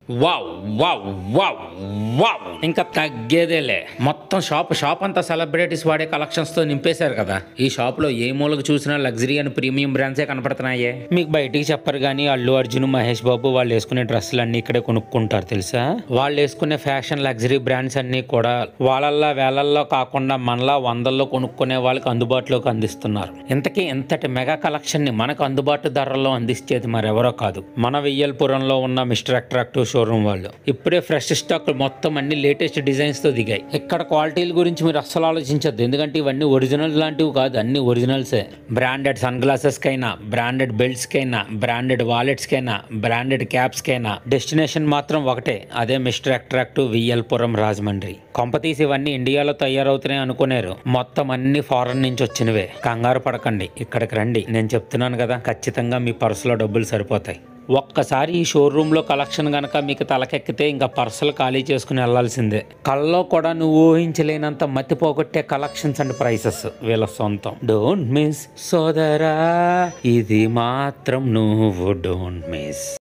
Wow wow wow wow ఇంకా తగ్గేదేలే. మొత్తం షాప్ అంతా సెలబ్రిటీస్ వాడే కలెక్షన్స్ తో నింపేశారు కదా. ఈ షాప్ లో ఏ మూలకు చూసినా లగ్జరీ అండ్ ప్రీమియం బ్రాండ్సే కనపడుతున్నాయే. మీకు బయటికి చెప్పరు కానీ అల్లు అర్జున్, మహేష్ బాబు వాళ్ళు వేసుకునే డ్రెస్సులు అన్ని ఇక్కడే కొనుక్కుంటారు తెలుసా. వాళ్ళు వేసుకునే ఫ్యాషన్ లగ్జరీ బ్రాండ్స్ అన్ని కూడా వాళ్ళల్లో వేలల్లో కాకుండా మనలా వందల్లో కొనుక్కునే వాళ్ళకి అందుబాటులోకి అందిస్తున్నారు. ఇంతకీ ఇంతటి మెగా కలెక్షన్ ని మనకు అందుబాటు ధరల్లో అందించేది మరెవరో కాదు, మన వెయ్యల్పురంలో ఉన్న మిస్టర్ అట్రాక్టివ్ షోరూమ్ వాళ్ళు. ఇప్పుడే ఫ్రెష్ స్టాక్ మొత్తం అన్ని లేటెస్ట్ డిజైన్స్ తో దిగాయి. ఇక్కడ క్వాలిటీల గురించి మీరు అస్సలు ఆలోచించద్దు, ఎందుకంటే ఇవన్నీ ఒరిజినల్ లాంటివి కాదు, అన్ని ఒరిజినల్సే. బ్రాండెడ్ సన్ గ్లాసెస్ కైనా, బ్రాండెడ్ బెల్ట్స్ కైనా, బ్రాండెడ్ వాలెట్స్ కైనా, బ్రాండెడ్ క్యాప్స్ కైనా డెస్టినేషన్ మాత్రం ఒకటే, అదే మిస్టర్ అట్రాక్టివ్ విఎల్పురం రాజమండ్రి. కొంపతీసి ఇవన్నీ ఇండియాలో తయారవుతున్నాయి అనుకునేరు, మొత్తం అన్ని ఫారెన్ నుంచి వచ్చినవే. కంగారు పడకండి, ఇక్కడికి రండి, నేను చెప్తున్నాను కదా, ఖచ్చితంగా మీ పర్సులో డబ్బులు సరిపోతాయి. ఒక్కసారి ఈ షోరూంలో కలెక్షన్ గనక మీకు తలకెక్కితే ఇంకా పర్సులు ఖాళీ చేసుకుని వెళ్లాల్సిందే. కల్లో కూడా నువ్వు ఊహించలేనంత మతిపోగొట్టే కలెక్షన్స్ అండ్ ప్రైసెస్ వీళ్ళ సొంతం. డోంట్ మిస్ సోదరా, ఇది మాత్రం నువ్వు డోంట్ మిస్.